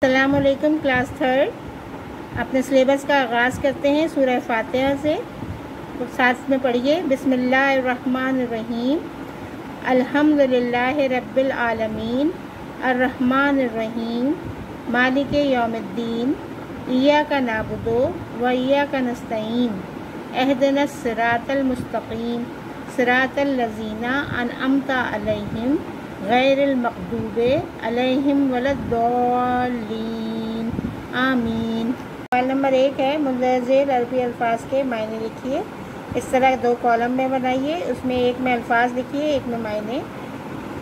السلام علیکم class third. اپنے سلیبس کا آغاز کرتے ہیں سورہ فاتحہ سے. ساتھ میں پڑھیے بسم اللہ الرحمن الرحیم. الحمد للہ رب العالمین الرحمن الرحیم مالک یوم الدین ایاک نعبد و ایاک نستعین اہدنا الصراط المستقیم صراط الذین انعمت علیہم غیر المغضوب علیہم ولا الضالین آمین. سوال نمبر 1 ہے مندرجہ ذیل عربی الفاظ کے معنی لکھیے. اس طرح 2 کالم میں بنائیے. اس میں ایک میں الفاظ لکھیے، ایک میں معنی.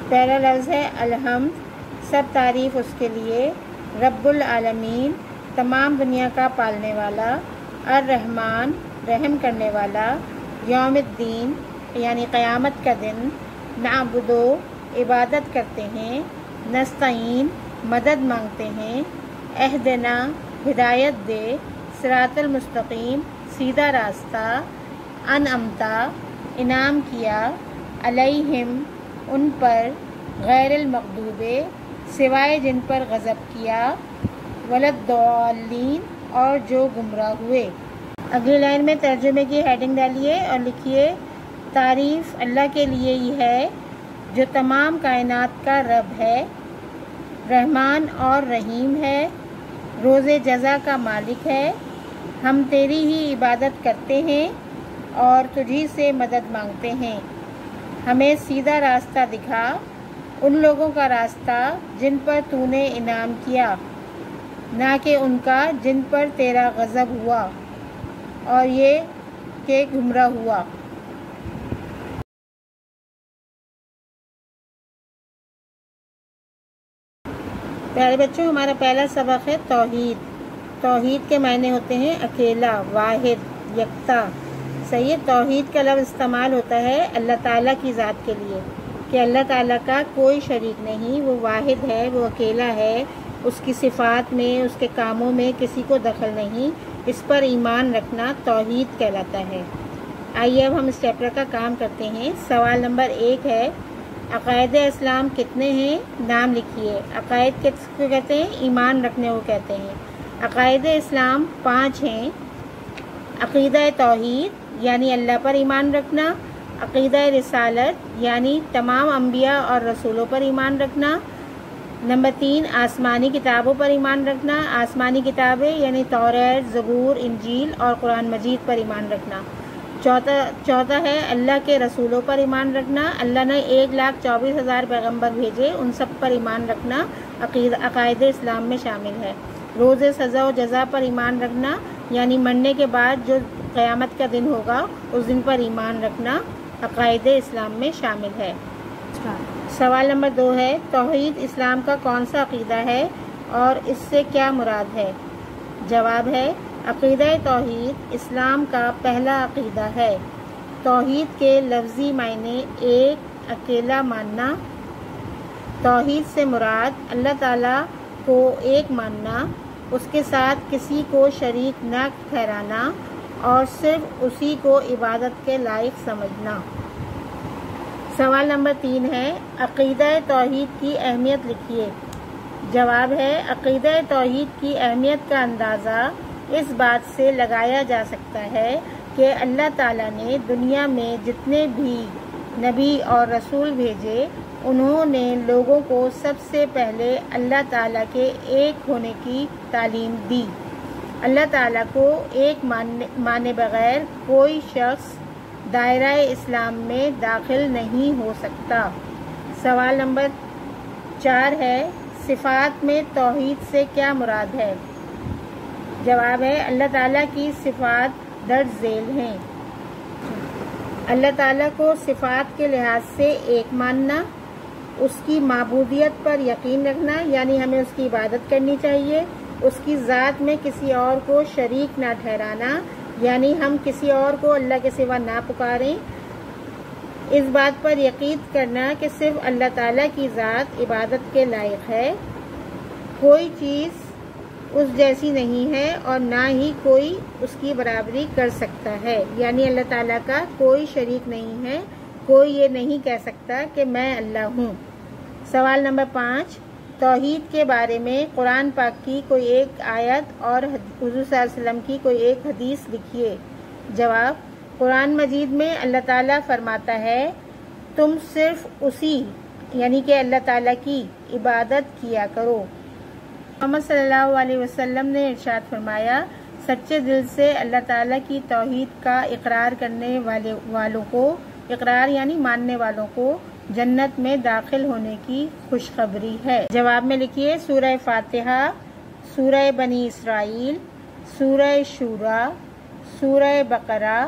پہلا لفظ ہے الحمد، سب تعریف اس کے لیے. رب العالمین، تمام دنیا کا پالنے والا. الرحمن، رحم کرنے والا. یوم الدین یعنی قیامت کا دن. نعبدو، عبادت کرتے ہیں. نستعین، مدد مانگتے ہیں. اہدنا، ہدایت دے. صراط المستقیم، سیدھا راستہ. انعمتا، انعام کیا. علیہم، ان پر. غیر المغضوب، سوائے جن پر غضب کیا. ولا الضالین، اور جو گمراہ ہوئے. اگلی لائن میں ترجمے کی ہیڈنگ ڈالیے اور لکھیے تعریف اللہ کے لیے ہی ہے جو تمام کائنات کا رب ہے، رحمان اور رحیم ہے، روز جزا کا مالک ہے. ہم تیری ہی عبادت کرتے ہیں اور تجھی سے مدد مانگتے ہیں. ہمیں سیدھا راستہ دکھا، ان لوگوں کا راستہ جن پر تو نے انعام کیا، نہ کہ ان کا جن پر تیرا غضب ہوا اور یہ کہ گمراہ ہوا. پیارے بچوں، ہمارا پہلا سبق ہے توحید. توحید کے معنی ہوتے ہیں اکیلا، واحد، یکتا. صحیح ہے. توحید کا لفظ استعمال ہوتا ہے اللہ تعالیٰ کی ذات کے لیے کہ اللہ تعالیٰ کا کوئی شریک نہیں، وہ واحد ہے، وہ اکیلا ہے. اس کی صفات میں، اس کے کاموں میں کسی کو دخل نہیں. اس پر ایمان رکھنا توحید کہلاتا ہے. آئیے اب ہم اس چیپٹر کا کام کرتے ہیں. سوال نمبر 1 ہے عقائد اسلام کتنے ہیں؟ نام لکھیے. عقائد کس کو کہتے ہیں؟ ایمان رکھنے کو کہتے ہیں. عقائد اسلام 5 ہیں. عقیدہ توحید یعنی اللہ پر ایمان رکھنا. عقیدہ رسالت یعنی تمام انبیاء اور رسولوں پر ایمان رکھنا. نمبر 3 آسمانی کتابوں پر ایمان رکھنا. آسمانی کتابیں یعنی توریت، زبور، انجیل اور قرآن مجید پر ایمان رکھنا. چوتھا ہے اللہ کے رسولوں پر ایمان رکھنا. اللہ نے 1,24,000 پیغمبر بھیجے، ان سب پر ایمان رکھنا عقائد اسلام میں شامل ہے. روز سزا و جزا پر ایمان رکھنا یعنی مرنے کے بعد جو قیامت کا دن ہوگا اس دن پر ایمان رکھنا عقائد اسلام میں شامل ہے. سوال نمبر 2 ہے توحید اسلام کا کون سا عقیدہ ہے اور اس سے کیا مراد ہے؟ جواب ہے عقیدہ توحید اسلام کا پہلا عقیدہ ہے. توحید کے لفظی معنی ایک، اکیلا ماننا. توحید سے مراد اللہ تعالیٰ کو ایک ماننا، اس کے ساتھ کسی کو شریک نہ ٹھہرانا اور صرف اسی کو عبادت کے لائق سمجھنا. سوال نمبر 3 ہے عقیدہ توحید کی اہمیت لکھیے. جواب ہے عقیدہ توحید کی اہمیت کا اندازہ اس بات سے لگایا جا سکتا ہے کہ اللہ تعالیٰ نے دنیا میں جتنے بھی نبی اور رسول بھیجے انہوں نے لوگوں کو سب سے پہلے اللہ تعالیٰ کے ایک ہونے کی تعلیم دی. اللہ تعالیٰ کو ایک مانے بغیر کوئی شخص دائرہ اسلام میں داخل نہیں ہو سکتا. سوال نمبر 4 ہے صفات میں توحید سے کیا مراد ہے؟ جواب ہے اللہ تعالیٰ کی صفات درج ذیل ہیں. اللہ تعالیٰ کو صفات کے لحاظ سے ایک ماننا، اس کی معبودیت پر یقین رکھنا یعنی ہمیں اس کی عبادت کرنی چاہیے. اس کی ذات میں کسی اور کو شریک نہ ٹھہرانا یعنی ہم کسی اور کو اللہ کے سوا نہ پکاریں. اس بات پر یقین کرنا کہ صرف اللہ تعالیٰ کی ذات عبادت کے لائق ہے، کوئی چیز اس جیسی نہیں ہے اور نہ ہی کوئی اس کی برابری کر سکتا ہے یعنی اللہ تعالیٰ کا کوئی شریک نہیں ہے، کوئی یہ نہیں کہہ سکتا کہ میں اللہ ہوں. سوال نمبر 5 توحید کے بارے میں قرآن پاک کی کوئی ایک آیت اور حضور صلی اللہ علیہ وسلم کی کوئی ایک حدیث لکھیے۔ جواب: قرآن مجید میں اللہ تعالیٰ فرماتا ہے تم صرف اسی یعنی کہ اللہ تعالیٰ کی عبادت کیا کرو۔ محمد صلی اللہ علیہ وسلم نے ارشاد فرمایا سچے دل سے اللہ تعالیٰ کی توحید کا اقرار کرنے والوں کو، اقرار یعنی ماننے والوں کو جنت میں داخل ہونے کی خوشخبری ہے۔ جواب میں لکھیے سورہ فاتحہ، سورہ بنی اسرائیل، سورہ شورى، سورہ بقرہ،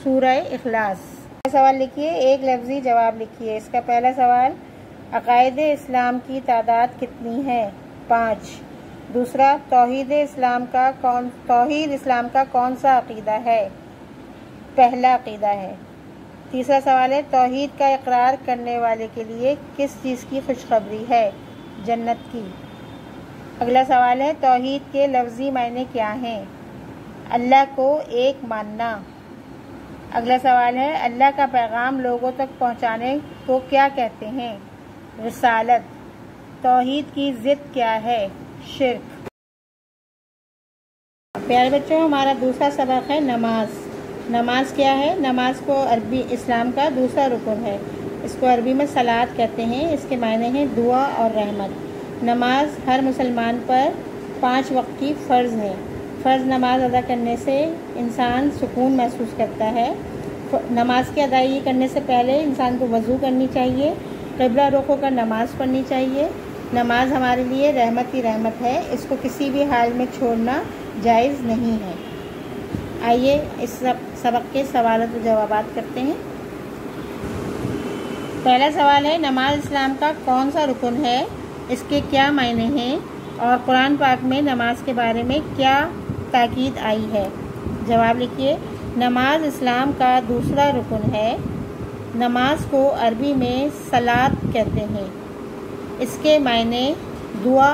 سورہ اخلاص۔ سوال لکھیے، ایک لفظی جواب لکھیے۔ اس کا پہلا سوال، عقائد اسلام کی تعداد کتنی ہے؟ 5۔ دوسرا، توحید اسلام کا کون سا عقیدہ ہے؟ پہلا عقیدہ ہے۔ تیسرا سوال ہے، توحید کا اقرار کرنے والے کے لیے کس چیز کی خوشخبری ہے؟ جنت کی۔ اگلا سوال ہے، توحید کے لفظی معنی کیا ہیں؟ اللہ کو ایک ماننا۔ اگلا سوال ہے، اللہ کا پیغام لوگوں تک پہنچانے کو کیا کہتے ہیں؟ رسالت۔ توحید کی ضد کیا ہے؟ شرک۔ پیارے بچوں، ہمارا دوسرا سبق ہے نماز۔ نماز کیا ہے؟ نماز کو عربی اسلام کا دوسرا رکن ہے۔ اس کو عربی میں صلاۃ کہتے ہیں۔ اس کے معنی ہیں دعا اور رحمت۔ نماز ہر مسلمان پر 5 وقت کی فرض ہے۔ فرض نماز ادا کرنے سے انسان سکون محسوس کرتا ہے۔ نماز کی ادائیگی کرنے سے پہلے انسان کو وضو کرنی چاہیے، قبلہ رخ ہو کر نماز پڑھنی چاہیے۔ نماز ہمارے لیے رحمت ہی رحمت ہے، اس کو کسی بھی حال میں چھوڑنا جائز نہیں ہے۔ آئیے اس سبق کے سوالات و جوابات کرتے ہیں۔ پہلا سوال ہے، نماز اسلام کا کون سا رکن ہے؟ اس کے کیا معنی ہیں اور قرآن پاک میں نماز کے بارے میں کیا تاکید آئی ہے؟ جواب لکھیے، نماز اسلام کا دوسرا رکن ہے۔ نماز کو عربی میں صلاۃ کہتے ہیں۔ اس کے معنی دعا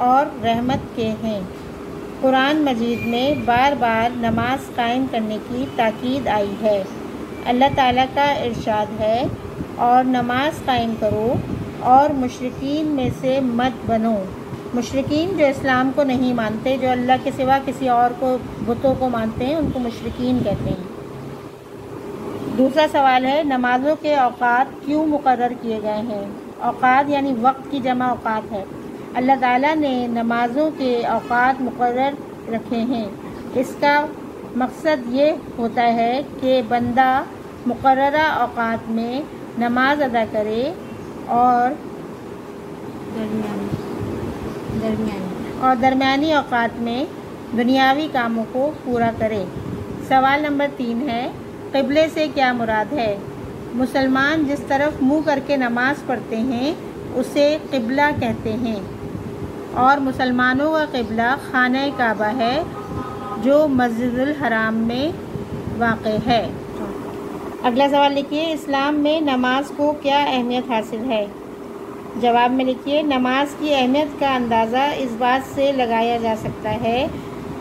اور رحمت کے ہیں۔ قرآن مجید میں بار بار نماز قائم کرنے کی تاکید آئی ہے۔ اللہ تعالیٰ کا ارشاد ہے، اور نماز قائم کرو اور مشرکین میں سے مت بنو۔ مشرکین جو اسلام کو نہیں مانتے، جو اللہ کے سوا کسی اور کو بتوں کو مانتے ہیں، ان کو مشرکین کہتے ہیں۔ دوسرا سوال ہے، نمازوں کے اوقات کیوں مقرر کیے گئے ہیں؟ اوقات یعنی وقت کی جمع اوقات ہے۔ اللہ تعالیٰ نے نمازوں کے اوقات مقرر رکھے ہیں۔ اس کا مقصد یہ ہوتا ہے کہ بندہ مقررہ اوقات میں نماز ادا کرے اور درمیانی اوقات میں دنیاوی کاموں کو پورا کرے۔ سوال نمبر 3 ہے، قبلے سے کیا مراد ہے؟ مسلمان جس طرف منہ کر کے نماز پڑھتے ہیں اسے قبلہ کہتے ہیں، اور مسلمانوں کا قبلہ خانہ کعبہ ہے جو مسجد الحرام میں واقع ہے۔ اگلا سوال لکھیے، اسلام میں نماز کو کیا اہمیت حاصل ہے؟ جواب میں لکھیے، نماز کی اہمیت کا اندازہ اس بات سے لگایا جا سکتا ہے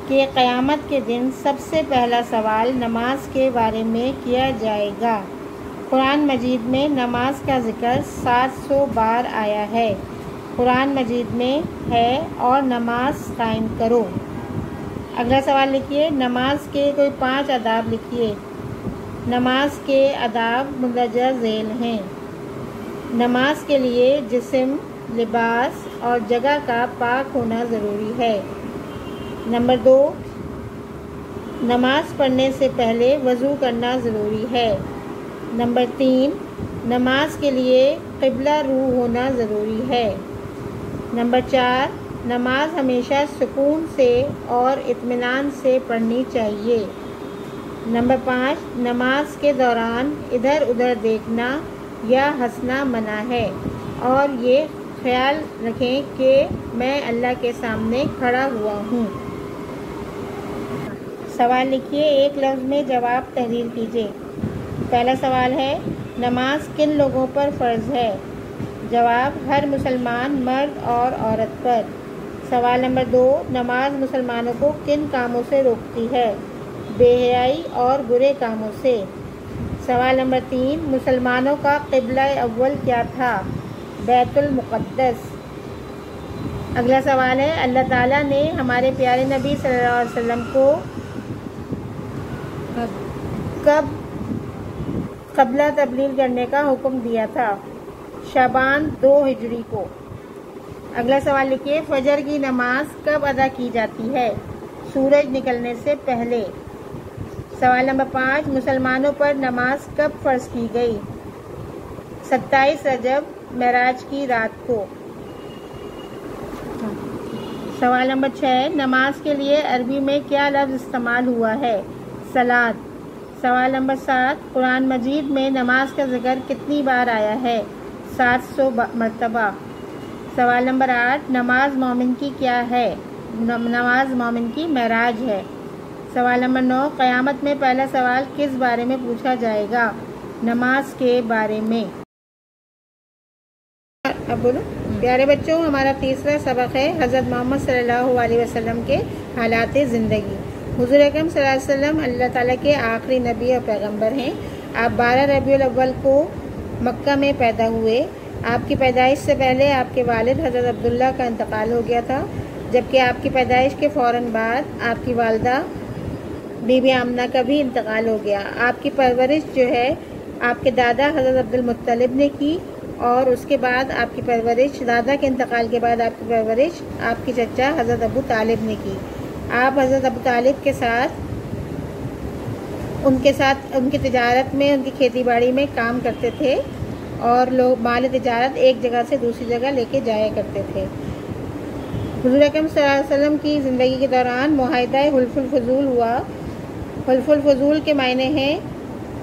کہ قیامت کے دن سب سے پہلا سوال نماز کے بارے میں کیا جائے گا۔ قرآن مجید میں نماز کا ذکر 700 بار آیا ہے۔ قرآن مجید میں ہے، اور نماز قائم کرو۔ اگلا سوال لکھیے، نماز کے کوئی 5 آداب لکھیے۔ نماز کے آداب مندرجہ ذیل ہیں۔ نماز کے لیے جسم، لباس اور جگہ کا پاک ہونا ضروری ہے۔ نمبر 2، نماز پڑھنے سے پہلے وضو کرنا ضروری ہے۔ نمبر 3، نماز کے لیے قبلہ رو ہونا ضروری ہے۔ نمبر 4، نماز ہمیشہ سکون سے اور اطمینان سے پڑھنی چاہیے۔ نمبر 5، نماز کے دوران ادھر ادھر دیکھنا یا ہنسنا منع ہے، اور یہ خیال رکھیں کہ میں اللہ کے سامنے کھڑا ہوا ہوں۔ سوال لکھیے، ایک لفظ میں جواب تحریر کیجیے۔ پہلا سوال ہے، نماز کن لوگوں پر فرض ہے؟ جواب، ہر مسلمان مرد اور عورت پر۔ سوال نمبر 2، نماز مسلمانوں کو کن کاموں سے روکتی ہے؟ بے حیائی اور برے کاموں سے۔ سوال نمبر 3، مسلمانوں کا قبلہ اول کیا تھا؟ بیت المقدس۔ اگلا سوال ہے، اللہ تعالیٰ نے ہمارے پیارے نبی صلی اللہ علیہ وسلم کو کب قبلہ تبلیغ کرنے کا حکم دیا تھا؟ شعبان 2 ہجری کو۔ اگلا سوال لکھیے، فجر کی نماز کب ادا کی جاتی ہے؟ سورج نکلنے سے پہلے۔ سوال نمبر 5، مسلمانوں پر نماز کب فرض کی گئی؟ 27 رجب معراج کی رات کو۔ سوال نمبر 6، نماز کے لیے عربی میں کیا لفظ استعمال ہوا ہے؟ صلاۃ۔ سوال نمبر 7، قرآن مجید میں نماز کا ذکر کتنی بار آیا ہے؟ 700 مرتبہ۔ سوال نمبر 8، نماز مومن کی کیا ہے؟ نماز مومن کی معراج ہے۔ سوال نمبر 9، قیامت میں پہلا سوال کس بارے میں پوچھا جائے گا؟ نماز کے بارے میں۔ اب بولو۔ پیارے بچوں، ہمارا تیسرا سبق ہے حضرت محمد صلی اللہ علیہ وسلم کے حالات زندگی۔ حضور اکرم صلی اللہ علیہ وسلم اللہ تعالیٰ کے آخری نبی اور پیغمبر ہیں۔ آپ 12 ربیع الاول کو مکہ میں پیدا ہوئے۔ آپ کی پیدائش سے پہلے آپ کے والد حضرت عبداللہ کا انتقال ہو گیا تھا، جبکہ آپ کی پیدائش کے فوراً بعد آپ کی والدہ بی بی آمنہ کا بھی انتقال ہو گیا۔ آپ کی پرورش جو ہے آپ کے دادا حضرت عبد المطلب نے کی، اور اس کے بعد آپ کی پرورش، دادا کے انتقال کے بعد آپ کی پرورش آپ کی چچا حضرت ابو طالب نے کی۔ آپ حضرت ابو طالب کے ساتھ ان کی تجارت میں، ان کی کھیتی باڑی میں کام کرتے تھے، اور لوگ مال تجارت ایک جگہ سے دوسری جگہ لے کے جایا کرتے تھے۔ حضور اکرم صلی اللہ علیہ وسلم کی زندگی کے دوران معاہدہ حلف الفضول ہوا۔ حلف الفضول کے معنی ہیں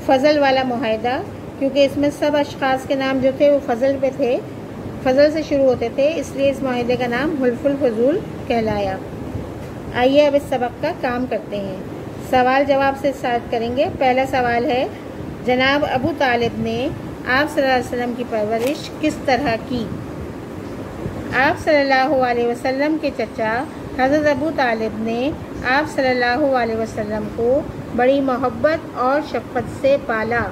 فضل والا معاہدہ، کیونکہ اس میں سب اشخاص کے نام جو تھے وہ فضل پہ تھے، فضل سے شروع ہوتے تھے، اس لیے اس معاہدے کا نام حلف الفضول کہلایا۔ آئیے اب اس سبق کا کام کرتے ہیں۔ سوال جواب سے اسٹارٹ کریں گے۔ پہلا سوال ہے، جناب ابو طالب نے آپ صلی اللہ علیہ وسلم کی پرورش کس طرح کی؟ آپ صلی اللہ علیہ وسلم کے چچا حضرت ابو طالب نے آپ صلی اللہ علیہ وسلم کو بڑی محبت اور شفقت سے پالا۔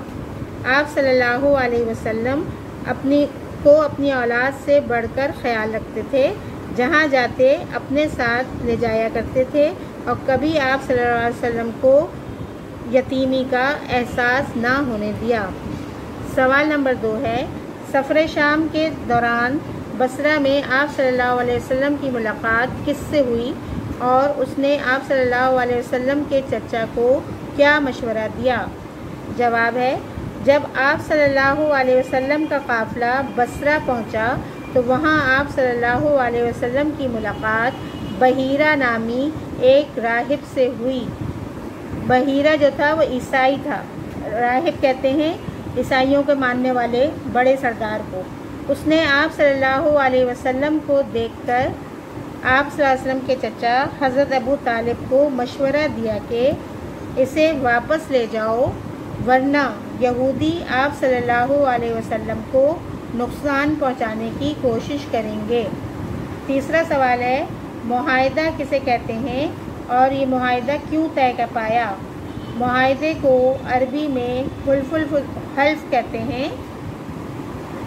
آپ صلی اللہ علیہ وسلم اپنی اولاد سے بڑھ کر خیال رکھتے تھے، جہاں جاتے اپنے ساتھ لے جایا کرتے تھے، اور کبھی آپ صلی اللہ علیہ وسلم کو یتیمی کا احساس نہ ہونے دیا۔ سوال نمبر 2 ہے، سفر شام کے دوران بصرہ میں آپ صلی اللہ علیہ وسلم کی ملاقات کس سے ہوئی، اور اس نے آپ صلی اللہ علیہ وسلم کے چچا کو کیا مشورہ دیا؟ جواب ہے، جب آپ صلی اللہ علیہ وسلم کا قافلہ بصرہ پہنچا تو وہاں آپ صلی اللہ علیہ وسلم کی ملاقات بحیرہ نامی ایک راہب سے ہوئی۔ بحیرہ جو تھا وہ عیسائی تھا، راہب کہتے ہیں عیسائیوں کے ماننے والے بڑے سردار کو۔ اس نے آپ صلی اللہ علیہ وسلم کو دیکھ کر آپ صلی اللہ علیہ وسلم کے چچا حضرت ابو طالب کو مشورہ دیا کہ اسے واپس لے جاؤ، ورنہ یہودی آپ صلی اللہ علیہ وسلم کو نقصان پہنچانے کی کوشش کریں گے۔ تیسرا سوال ہے، معاہدہ کسے کہتے ہیں اور یہ معاہدہ کیوں طے کر پایا؟ معاہدے کو عربی میں حلف کہتے ہیں۔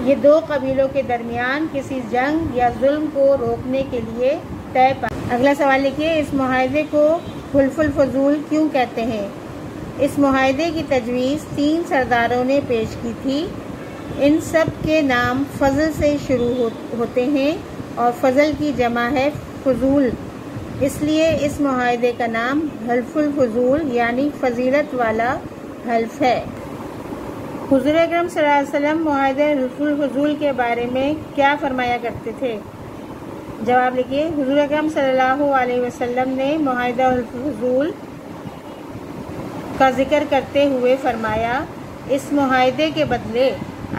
یہ دو قبیلوں کے درمیان کسی جنگ یا ظلم کو روکنے کے لیے طے پایا۔ اگلا سوال لکھیے، اس معاہدے کو حلف الفضول کیوں کہتے ہیں؟ اس معاہدے کی تجویز 3 سرداروں نے پیش کی تھی۔ ان سب کے نام فضل سے شروع ہوتے ہیں، اور فضل کی جمع ہے فضول، اس لیے اس معاہدے کا نام حلف الفضول یعنی فضیلت والا حلف ہے۔ حضور اکرم صلی اللہ علیہ وسلم معاہدہ حلف الفضول کے بارے میں کیا فرمایا کرتے تھے؟ جواب لکھیے، حضور اکرم صلی اللہ علیہ وسلم نے معاہدہ حلف الفضول کا ذکر کرتے ہوئے فرمایا، اس معاہدے کے بدلے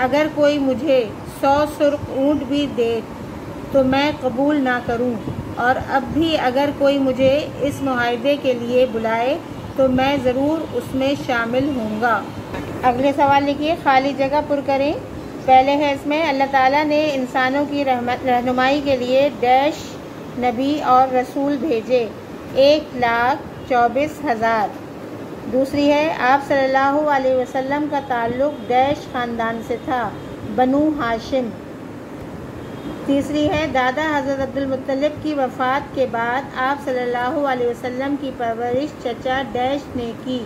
اگر کوئی مجھے 100 سرخ اونٹ بھی دے تو میں قبول نہ کروں، اور اب بھی اگر کوئی مجھے اس معاہدے کے لیے بلائے تو میں ضرور اس میں شامل ہوں گا۔ اگلے سوال لکھیے، خالی جگہ پر کریں۔ پہلے ہے اس میں، اللہ تعالیٰ نے انسانوں کی رہنمائی کے لیے ڈیش نبی اور رسول بھیجے، 1,24,000۔ دوسری ہے، آپ صلی اللہ علیہ وسلم کا تعلق ڈیش خاندان سے تھا، بنو ہاشم۔ تیسری ہے دادا حضرت عبدالمطلب کی وفات کے بعد آپ صلی اللہ علیہ وسلم کی پرورش چچا ڈیش نے کی،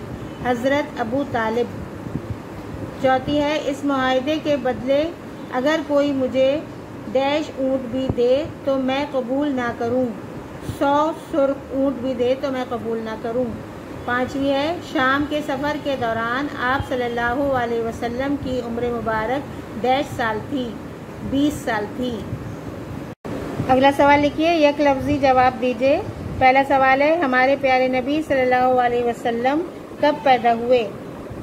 حضرت ابو طالب۔ چوتھی ہے اس معاہدے کے بدلے اگر کوئی مجھے ڈیش اونٹ بھی دے تو میں قبول نہ کروں، 100 سرخ اونٹ بھی دے تو میں قبول نہ کروں۔ پانچویں ہے شام کے سفر کے دوران آپ صلی اللہ علیہ وسلم کی عمر مبارک ڈیش سال تھی، 20 سال تھی۔ اگلا سوال لکھیے، یک لفظی جواب دیجیے۔ پہلا سوال ہے ہمارے پیارے نبی صلی اللہ علیہ وسلم کب پیدا ہوئے؟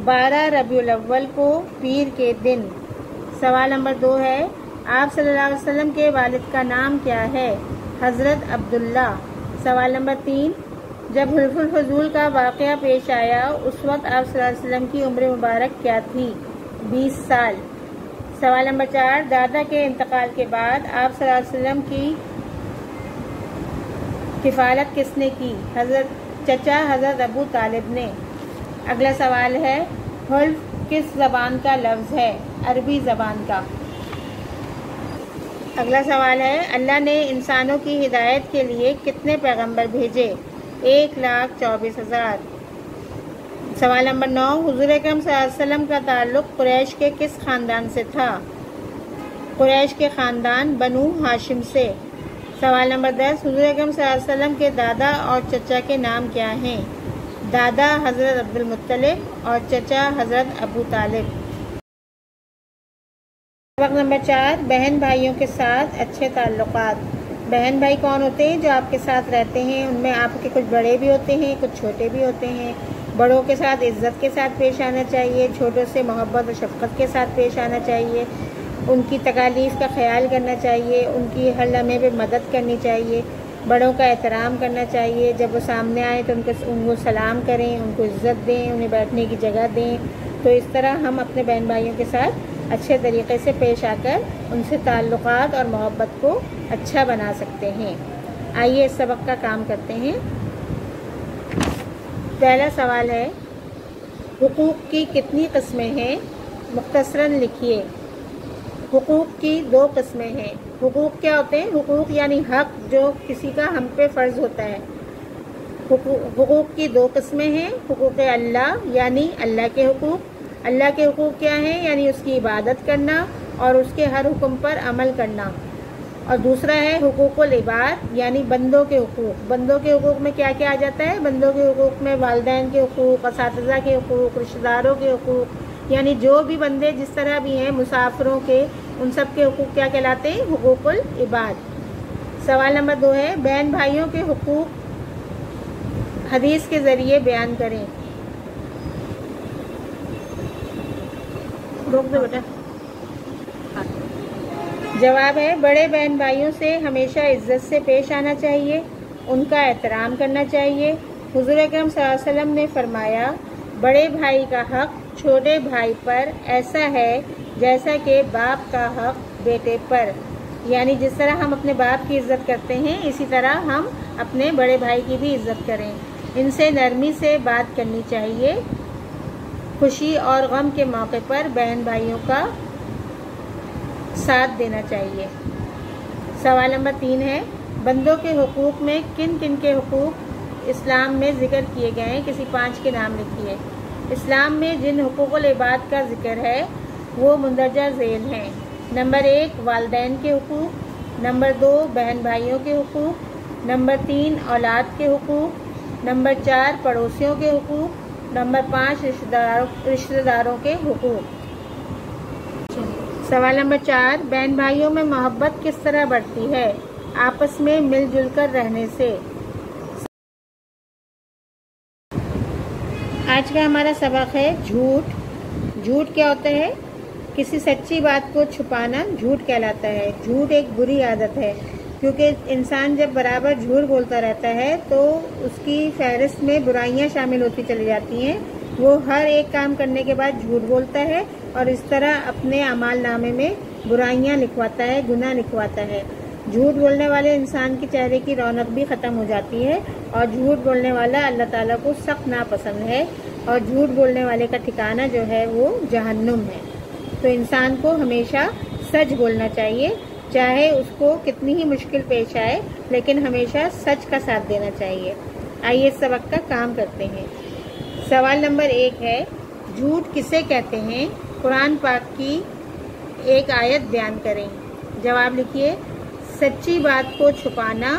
12 ربیع الاول کو، پیر کے دن۔ سوال نمبر 2 ہے آپ صلی اللہ علیہ وسلم کے والد کا نام کیا ہے؟ حضرت عبداللہ۔ سوال نمبر 3 جب حلف الفضول کا واقعہ پیش آیا اس وقت آپ صلی اللہ علیہ وسلم کی عمر مبارک کیا تھی؟ 20 سال۔ سوال نمبر 4 دادا کے انتقال کے بعد آپ صلی اللہ علیہ وسلم کی کفالت کس نے کی؟ چچا حضرت ابو طالب نے۔ اگلا سوال ہے حلف کس زبان کا لفظ ہے؟ عربی زبان کا۔ اگلا سوال ہے اللہ نے انسانوں کی ہدایت کے لیے کتنے پیغمبر بھیجے؟ 1,24,000۔ سوال نمبر 9 حضور اکرم صلی اللہ علیہ وسلم کا تعلق قریش کے کس خاندان سے تھا؟ قریش کے خاندان بنو ہاشم سے۔ سوال نمبر 10 حضور اکرم صلی اللہ علیہ وسلم کے دادا اور چچا کے نام کیا ہیں؟ دادا حضرت عبدالمطلب اور چچا حضرت ابو طالب۔ سبق نمبر 4 بہن بھائیوں کے ساتھ اچھے تعلقات۔ بہن بھائی کون ہوتے ہیں؟ جو آپ کے ساتھ رہتے ہیں، ان میں آپ کے کچھ بڑے بھی ہوتے ہیں، کچھ چھوٹے بھی ہوتے ہیں۔ بڑوں کے ساتھ عزت کے ساتھ پیش آنا چاہیے، چھوٹوں سے محبت اور شفقت کے ساتھ پیش آنا چاہیے، ان کی تکالیف کا خیال کرنا چاہیے، ان کی ہر لمحے پہ مدد کرنی چاہیے، بڑوں کا احترام کرنا چاہیے، جب وہ سامنے آئے تو ان کو سلام کریں، ان کو عزت دیں، انہیں بیٹھنے کی جگہ دیں۔ تو اس طرح ہم اپنے بہن بھائیوں کے ساتھ اچھے طریقے سے پیش آ کر ان سے تعلقات اور محبت کو اچھا بنا سکتے ہیں۔ آئیے اس سبق کا کام کرتے ہیں۔ پہلا سوال ہے حقوق کی کتنی قسمیں ہیں؟ مختصراً لکھیے۔ حقوق کی 2 قسمیں ہیں۔ حقوق کیا ہوتے ہیں؟ حقوق یعنی حق جو کسی کا ہم پہ فرض ہوتا ہے۔ حقوق کی 2 قسمیں ہیں، حقوق اللہ یعنی اللہ کے حقوق۔ اللہ کے حقوق کیا ہیں؟ یعنی اس کی عبادت کرنا اور اس کے ہر حکم پر عمل کرنا۔ اور دوسرا ہے حقوق العباد یعنی بندوں کے حقوق۔ بندوں کے حقوق میں کیا کیا آ جاتا ہے؟ بندوں کے حقوق میں والدین کے حقوق، اساتذہ کے حقوق، رشتہ داروں کے حقوق، یعنی جو بھی بندے جس طرح بھی ہیں، مسافروں کے، ان سب کے حقوق کیا کہلاتے ہیں؟ حقوق العباد۔ سوال نمبر 2 ہے بہن بھائیوں کے حقوق حدیث کے ذریعے بیان کریں۔ روک دو بیٹا۔ جواب ہے بڑے بہن بھائیوں سے ہمیشہ عزت سے پیش آنا چاہیے، ان کا احترام کرنا چاہیے۔ حضور اکرم صلی اللہ علیہ وسلم نے فرمایا بڑے بھائی کا حق چھوٹے بھائی پر ایسا ہے جیسا کہ باپ کا حق بیٹے پر، یعنی جس طرح ہم اپنے باپ کی عزت کرتے ہیں اسی طرح ہم اپنے بڑے بھائی کی بھی عزت کریں۔ ان سے نرمی سے بات کرنی چاہیے۔ خوشی اور غم کے موقع پر بہن بھائیوں کا ساتھ دینا چاہیے۔ سوال نمبر 3 ہے بندوں کے حقوق میں کن کن کے حقوق اسلام میں ذکر کیے گئے ہیں؟ کسی 5 کے نام لکھیے۔ اسلام میں جن حقوق العباد کا ذکر ہے وہ مندرجہ ذیل ہیں۔ نمبر 1 والدین کے حقوق، نمبر 2 بہن بھائیوں کے حقوق، نمبر 3 اولاد کے حقوق، نمبر 4 پڑوسیوں کے حقوق، نمبر 5 رشتہ داروں کے حقوق۔ سوال نمبر 4 بہن بھائیوں میں محبت کس طرح بڑھتی ہے؟ آپس میں مل جل کر رہنے سے۔ آج کا ہمارا سبق ہے جھوٹ۔ جھوٹ کیا ہوتا ہے؟ کسی سچی بات کو چھپانا جھوٹ کہلاتا ہے۔ جھوٹ ایک بری عادت ہے کیونکہ انسان جب برابر جھوٹ بولتا رہتا ہے تو اس کی فہرست میں برائیاں شامل ہوتی چلی جاتی ہیں۔ وہ ہر ایک کام کرنے کے بعد جھوٹ بولتا ہے اور اس طرح اپنے اعمال نامے میں برائیاں لکھواتا ہے، گناہ لکھواتا ہے۔ جھوٹ بولنے والے انسان کے چہرے کی رونق بھی ختم ہو جاتی ہے اور جھوٹ بولنے والا اللہ تعالیٰ کو سخت ناپسند ہے، اور جھوٹ بولنے والے کا ٹھکانہ جو ہے وہ جہنم ہے۔ تو انسان کو ہمیشہ سچ بولنا چاہیے چاہے اس کو کتنی ہی مشکل پیش آئے، لیکن ہمیشہ سچ کا ساتھ دینا چاہیے۔ آئیے اس سبق کا کام کرتے ہیں۔ سوال نمبر 1 ہے، جھوٹ کسے کہتے ہیں؟ قرآن پاک کی ایک آیت بیان کریں۔ جواب لکھیے، سچی بات کو چھپانا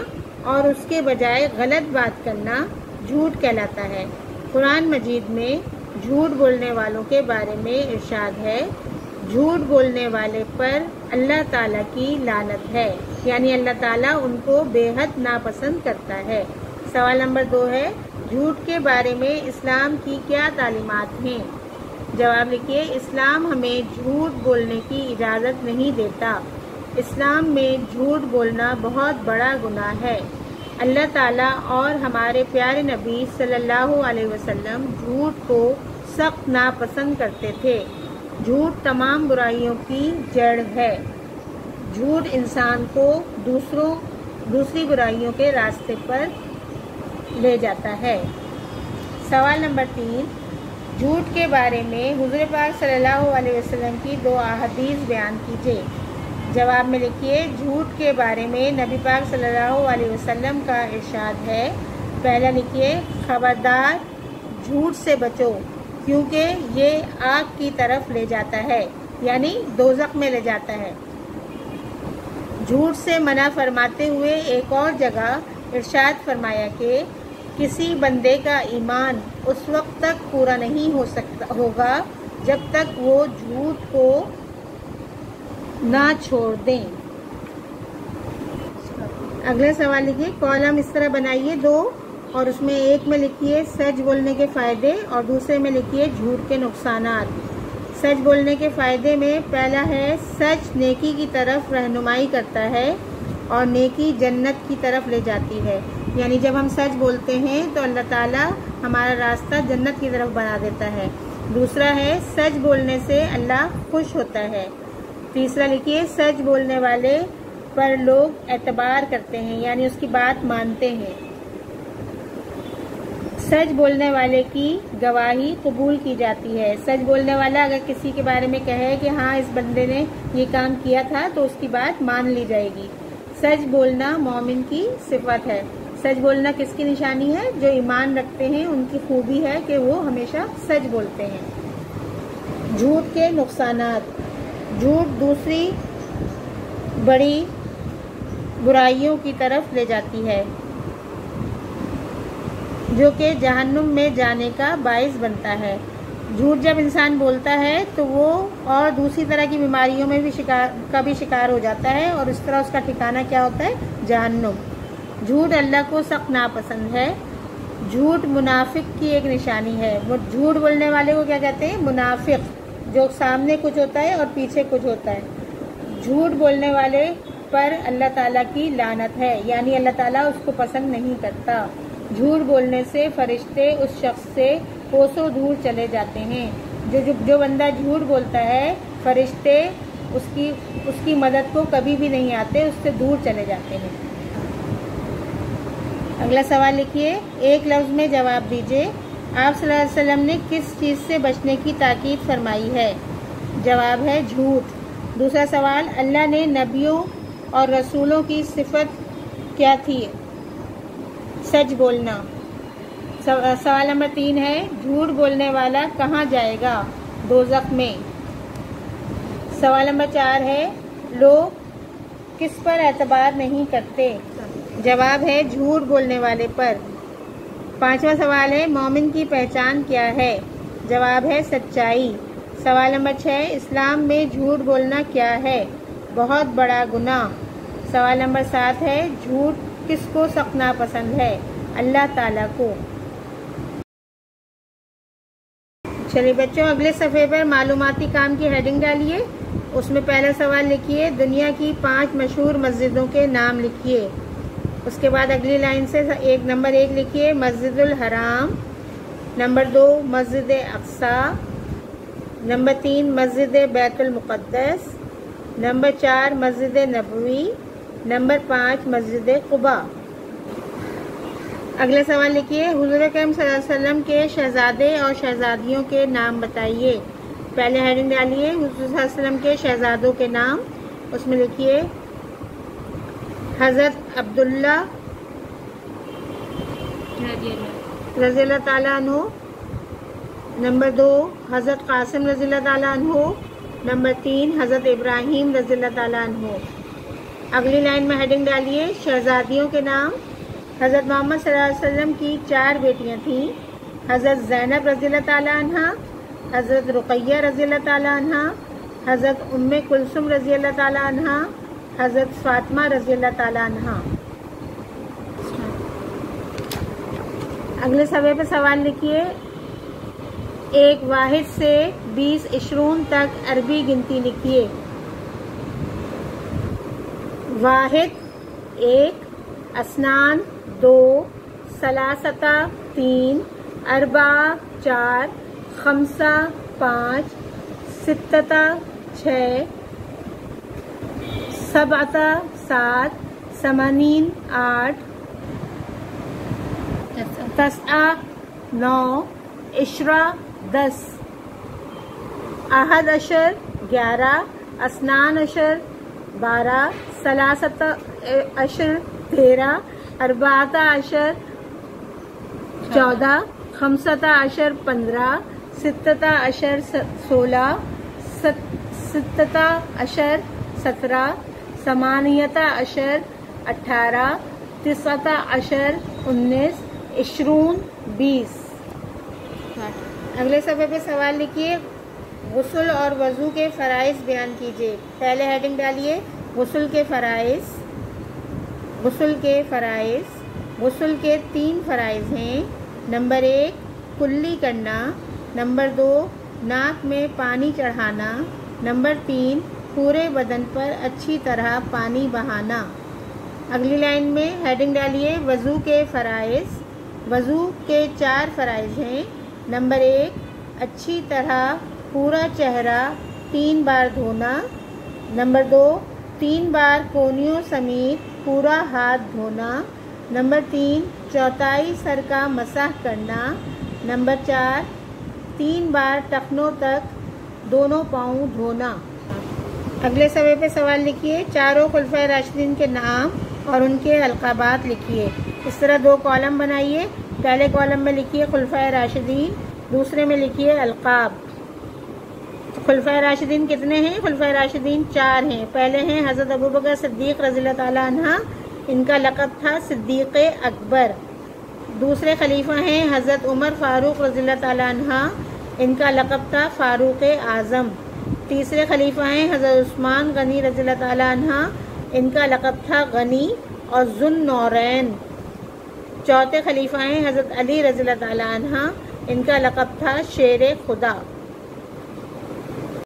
اور اس کے بجائے غلط بات کرنا جھوٹ کہلاتا ہے۔ قرآن مجید میں جھوٹ بولنے والوں کے بارے میں ارشاد ہے، جھوٹ بولنے والے پر اللہ تعالیٰ کی لعنت ہے، یعنی اللہ تعالیٰ ان کو بے حد ناپسند کرتا ہے۔ سوال نمبر 2 ہے، جھوٹ کے بارے میں اسلام کی کیا تعلیمات ہیں؟ جواب لکھیے، اسلام ہمیں جھوٹ بولنے کی اجازت نہیں دیتا۔ اسلام میں جھوٹ بولنا بہت بڑا گناہ ہے۔ اللہ تعالیٰ اور ہمارے پیارے نبی صلی اللہ علیہ وسلم جھوٹ کو سخت ناپسند کرتے تھے۔ جھوٹ تمام برائیوں کی جڑ ہے۔ جھوٹ انسان کو دوسری برائیوں کے راستے پر لے جاتا ہے۔ سوال نمبر 3، جھوٹ کے بارے میں حضور پاک صلی اللہ علیہ وسلم کی 2 احادیث بیان کیجیے۔ جواب میں لکھیے، جھوٹ کے بارے میں نبی پاک صلی اللہ علیہ وسلم کا ارشاد ہے۔ پہلا لکھیے، خبردار جھوٹ سے بچو کیونکہ یہ آگ کی طرف لے جاتا ہے، یعنی دوزخ میں لے جاتا ہے۔ جھوٹ سے منع فرماتے ہوئے ایک اور جگہ ارشاد فرمایا کہ کسی بندے کا ایمان اس وقت تک پورا نہیں ہوگا جب تک وہ جھوٹ کو نہ چھوڑ دیں۔ اگلا سوال لکھیے، کالم اس طرح بنائیے 2 اور اس میں ایک میں لکھیے سچ بولنے کے فائدے اور دوسرے میں لکھیے جھوٹ کے نقصانات۔ سچ بولنے کے فائدے میں پہلا ہے، سچ نیکی کی طرف رہنمائی کرتا ہے اور نیکی جنت کی طرف لے جاتی ہے، یعنی جب ہم سچ بولتے ہیں تو اللہ تعالیٰ ہمارا راستہ جنت کی طرف بنا دیتا ہے۔ دوسرا ہے، سچ بولنے سے اللہ خوش ہوتا ہے۔ تیسرا لکھیے، سچ بولنے والے پر لوگ اعتبار کرتے ہیں، یعنی اس کی بات مانتے ہیں۔ سچ بولنے والے کی گواہی قبول کی جاتی ہے۔ سچ بولنے والا اگر کسی کے بارے میں کہے کہ ہاں اس بندے نے یہ کام کیا تھا تو اس کی بات مان لی جائے گی۔ سچ بولنا مومن کی صفت ہے۔ سچ بولنا کس کی نشانی ہے؟ جو ایمان رکھتے ہیں، ان کی خوبی ہے کہ وہ ہمیشہ سچ بولتے ہیں۔ جھوٹ کے نقصانات، جھوٹ دوسری بڑی برائیوں کی طرف لے جاتی ہے جو کہ جہنم میں جانے کا باعث بنتا ہے۔ جھوٹ جب انسان بولتا ہے تو وہ اور دوسری طرح کی بیماریوں میں بھی شکار ہو جاتا ہے، اور اس طرح اس کا ٹھکانہ کیا ہوتا ہے؟ جہنم۔ جھوٹ اللہ کو سخت ناپسند ہے۔ جھوٹ منافق کی ایک نشانی ہے۔ جھوٹ بولنے والے کو کیا کہتے ہیں؟ منافق، جو سامنے کچھ ہوتا ہے اور پیچھے کچھ ہوتا ہے۔ جھوٹ بولنے والے پر اللہ تعالیٰ کی لعنت ہے، یعنی اللہ تعالیٰ اس کو پسند نہیں کرتا۔ جھوٹ بولنے سے فرشتے اس شخص سے کوسوں دور چلے جاتے ہیں۔ جو بندہ جھوٹ بولتا ہے، فرشتے اس کی مدد کو کبھی بھی نہیں آتے، اس سے دور چلے جاتے ہیں۔ اگلا سوال لکھیے، ایک لفظ میں جواب دیجیے، آپ صلی اللہ علیہ وسلم نے کس چیز سے بچنے کی تاکید فرمائی ہے؟ جواب ہے جھوٹ۔ دوسرا سوال، اللہ نے نبیوں اور رسولوں کی صفت کیا تھی؟ سچ بولنا۔ سوال نمبر 3 ہے، جھوٹ بولنے والا کہاں جائے گا؟ دوزخ میں۔ سوال نمبر 4 ہے، لوگ کس پر اعتبار نہیں کرتے؟ جواب ہے جھوٹ بولنے والے پر۔ 5واں سوال ہے، مومن کی پہچان کیا ہے؟ جواب ہے سچائی۔ سوال نمبر 6، اسلام میں جھوٹ بولنا کیا ہے؟ بہت بڑا گناہ۔ سوال نمبر 7 ہے، جھوٹ کس کو سخت ناپسند ہے؟ اللہ تعالیٰ کو۔ چلیے بچوں، اگلے صفحے پر معلوماتی کام کی ہیڈنگ ڈالیے۔ اس میں پہلا سوال لکھیے، دنیا کی 5 مشہور مسجدوں کے نام لکھیے۔ اس کے بعد اگلی لائن سے نمبر 1 لکھیے، مسجد الحرام۔ نمبر 2، مسجد اقصیٰ۔ نمبر 3، مسجد بیت المقدس۔ نمبر 4، مسجد نبوی۔ نمبر 5، مسجد قباء۔ اگلا سوال لکھیے، حضور اکرم صلی اللہ علیہ وسلم کے شہزادے اور شہزادیوں کے نام بتائیے۔ پہلے ہیڈنگ ڈالیے، حضور صلی اللہ علیہ وسلم کے شہزادوں کے نام۔ اس میں لکھیے حضرت عبداللہ رضی اللہ تعالیٰ عنہ. نمبر 2 حضرت قاسم رضی اللہ تعالیٰ عنہ. نمبر 3 حضرت ابراہیم رضی اللہ تعالیٰ عنہ. اگلی لائن میں ہیڈنگ ڈالیے شہزادیوں کے نام. حضرت محمد صلی اللہ علیہ وسلم کی 4 بیٹیاں تھیں. حضرت زینب رضی اللہ تعالیٰ عنہ، حضرت رقیہ رضی اللہ تعالیٰ عنہ، حضرت ام کلثوم رضی اللہ تعالیٰ عنہ، حضرت فاطمہ رضی اللہ تعالیٰ عنہ. اگلے صفحے پہ سوال لکھیے. ایک واحد سے 20 عشرون تک عربی گنتی لکھیے. واحد 1، اسنان 2، ثلاثہ 3، اربعہ 4، خمسہ 5، ستہ 6، سبعہ 7، ثمانین 8، تسعہ 9، عشرہ 10، احد عشر 11، اسنان عشر 12، ثلاثہ عشر 13، اربعہ عشر 14، خمسہ عشر 15، ستہ عشر 16، ستہ عشر 17، ثمانیہ عشر 18، تسعہ عشر 19، عشرون 20. اگلے صفحے پہ سوال لکھیے. غسل اور وضو کے فرائض بیان کیجیے. پہلے ہیڈنگ ڈالیے غسل کے فرائض. غسل کے فرائض. غسل کے 3 فرائض ہیں. نمبر 1 کلی کرنا. نمبر 2 ناک میں پانی چڑھانا. نمبر 3 پورے بدن پر اچھی طرح پانی بہانا. اگلی لائن میں ہیڈنگ ڈالیے وضو کے فرائض. وضو کے 4 فرائض ہیں. نمبر 1 اچھی طرح پورا چہرہ 3 بار دھونا. نمبر 2 3 بار کونیوں سمیت پورا ہاتھ دھونا. نمبر 3 چوتھائی سر کا مسح کرنا. نمبر 4 3 بار ٹخنوں تک دونوں پاؤں دھونا. اگلے صفحے پہ سوال لکھیے. چاروں خلفائے راشدین کے نام اور ان کے القابات لکھیے. اس طرح 2 کالم بنائیے. پہلے کالم میں لکھیے خلفائے راشدین، دوسرے میں لکھیے القاب. خلفائے راشدین کتنے ہیں؟ خلفائے راشدین 4 ہیں. پہلے ہیں حضرت ابوبکر صدیق رضی اللہ تعالیٰ عنہ، ان کا لقب تھا صدیق اکبر. دوسرے خلیفہ ہیں حضرت عمر فاروق رضی اللہ تعالیٰ عنہ، ان کا لقب تھا فاروق اعظم. تیسرے خلیفہ ہیں حضرت عثمان غنی رضی اللہ تعالیٰ عنہ، ان کا لقب تھا غنی اور ذو النورین. چوتھے خلیفہ ہیں حضرت علی رضی اللہ تعالیٰ عنہ، ان کا لقب تھا شیر خدا.